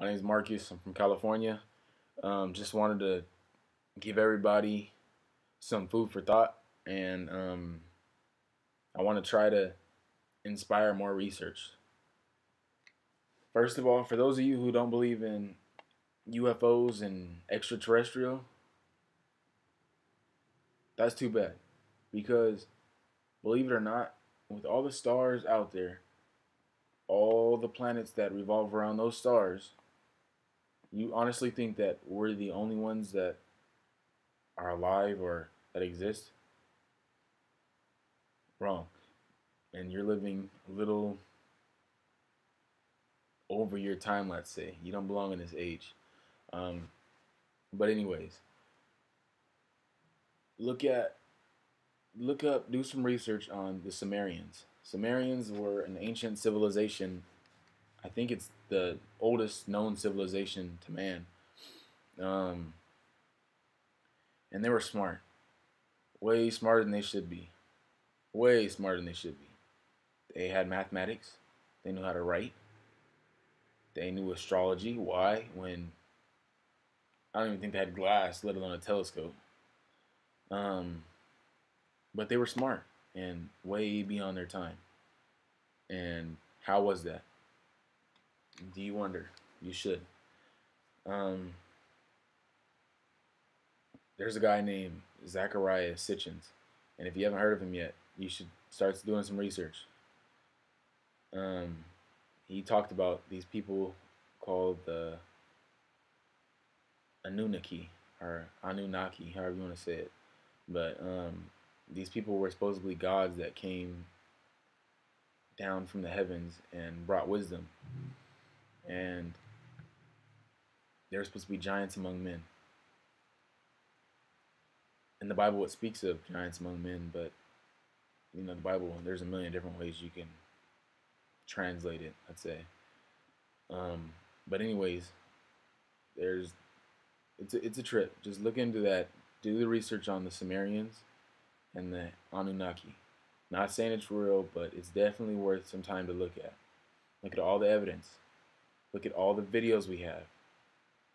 My name is Marcus. I'm from California. Just wanted to give everybody some food for thought, and I want to try to inspire more research. First of all, for those of you who don't believe in UFOs and extraterrestrial, that's too bad. Because, believe it or not, with all the stars out there, all the planets that revolve around those stars, you honestly think that we're the only ones that are alive or that exist? Wrong. And you're living a little over your time, let's say. You don't belong in this age. Um, but anyways, look at look up, do some research on the Sumerians. Sumerians were an ancient civilization. I think it's the oldest known civilization to man. Um, and they were smart, way smarter than they should be, way smarter than they should be. They had mathematics. They knew how to write. They knew astrology. Why? When I don't even think they had glass, let alone a telescope. Um, but they were smart and way beyond their time. And how was that? Do you wonder? You should. Um, there's a guy named Zachariah Sitchins, and if you haven't heard of him yet, you should start doing some research. Um, he talked about these people called the Anunnaki or Anunnaki, however you want to say it. But these people were supposedly gods that came down from the heavens and brought wisdom. And they're supposed to be giants among men. In the Bible, it speaks of giants among men, but the Bible, there's a million different ways you can translate it, I'd say. But anyways, there's it's a trip. Just look into that. Do the research on the Sumerians and the Anunnaki. Not saying it's real, but it's definitely worth some time to look at. Look at all the evidence. Look at all the videos we have.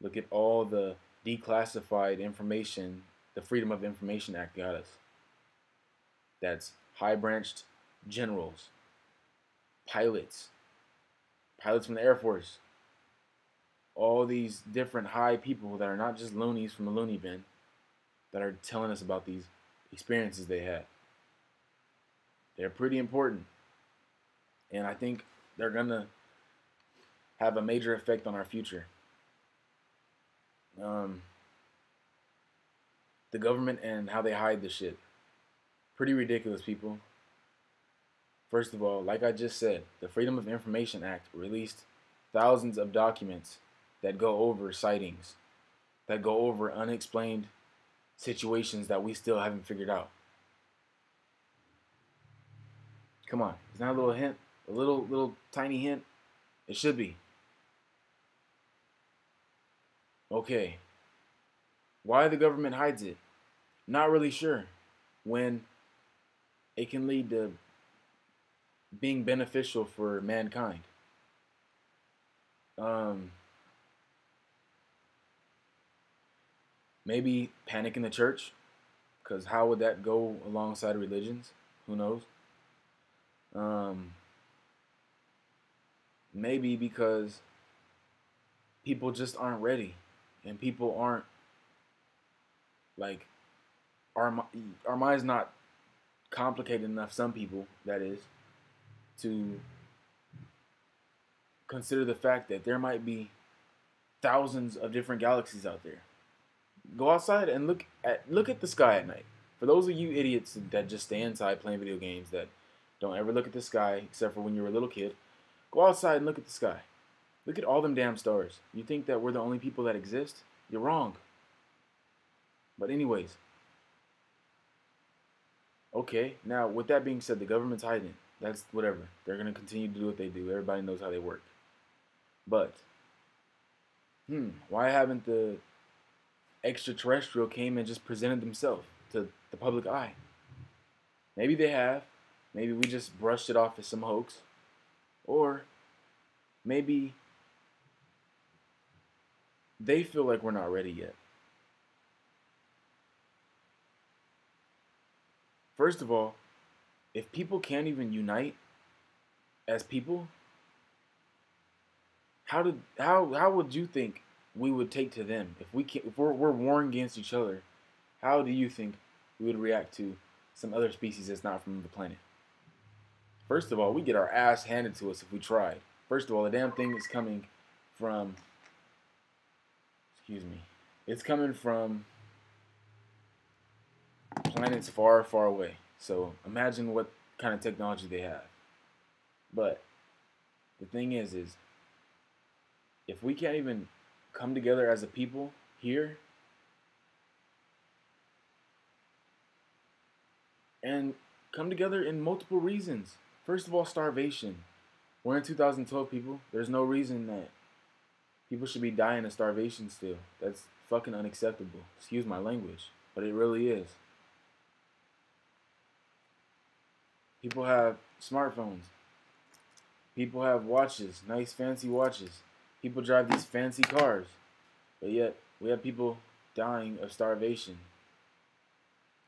Look at all the declassified information the Freedom of Information Act got us. That's high branched generals, pilots, pilots from the Air Force, all these different high people that are not just loonies from the loony bin that are telling us about these experiences they had. They're pretty important. And I think they're going to have a major effect on our future. The government and how they hide the shit. Pretty ridiculous, people. First of all, like I just said, the Freedom of Information Act released thousands of documents that go over sightings, that go over unexplained situations that we still haven't figured out. Come on, is that a little hint? A little tiny hint? It should be. Okay. Why the government hides it? Not really sure. When it can lead to being beneficial for mankind. Maybe panic in the church, because how would that go alongside religions? Who knows? Maybe because people just aren't ready, and people aren't like our our mind's not complicated enough. Some people, that is, to consider the fact that there might be thousands of different galaxies out there. Go outside and look at the sky at night. For those of you idiots that just stay inside playing video games that don't ever look at the sky except for when you were a little kid, go outside and look at the sky. Look at all them damn stars. You think that we're the only people that exist? You're wrong. But anyways, okay, now with that being said, the government's hiding it. That's whatever. They're going to continue to do what they do. Everybody knows how they work. But, why haven't the extraterrestrial came and just presented themselves to the public eye? Maybe they have. Maybe we just brushed it off as some hoax. Or maybe they feel like we're not ready yet. First of all, if people can't even unite as people, how would you think we would take to them if we can't, if we're warring against each other? How do you think we would react to some other species that's not from the planet? First of all, we get our ass handed to us if we tried. First of all, the damn thing is coming from, excuse me, it's coming from planets far, far away. So imagine what kind of technology they have. But the thing is if we can't even come together as a people here and come together in multiple reasons. First of all, starvation. We're in 2012, people. There's no reason that people should be dying of starvation still. That's fucking unacceptable. Excuse my language, but it really is. People have smartphones. People have watches, nice fancy watches. People drive these fancy cars. But yet, we have people dying of starvation.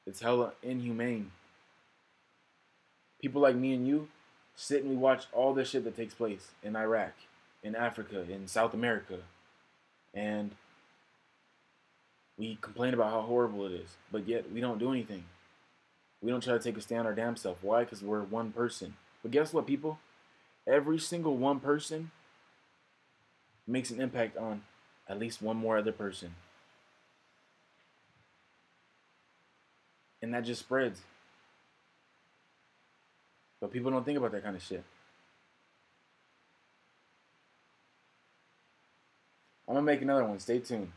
It's hella inhumane. People like me and you sit and we watch all the shit that takes place in Iraq, in Africa, in South America. And we complain about how horrible it is. But yet, we don't do anything. We don't try to take a stand our damn self. Why? Because we're one person. But guess what, people? Every single one person makes an impact on at least one more other person. And that just spreads. But people don't think about that kind of shit. I'm going to make another one. Stay tuned.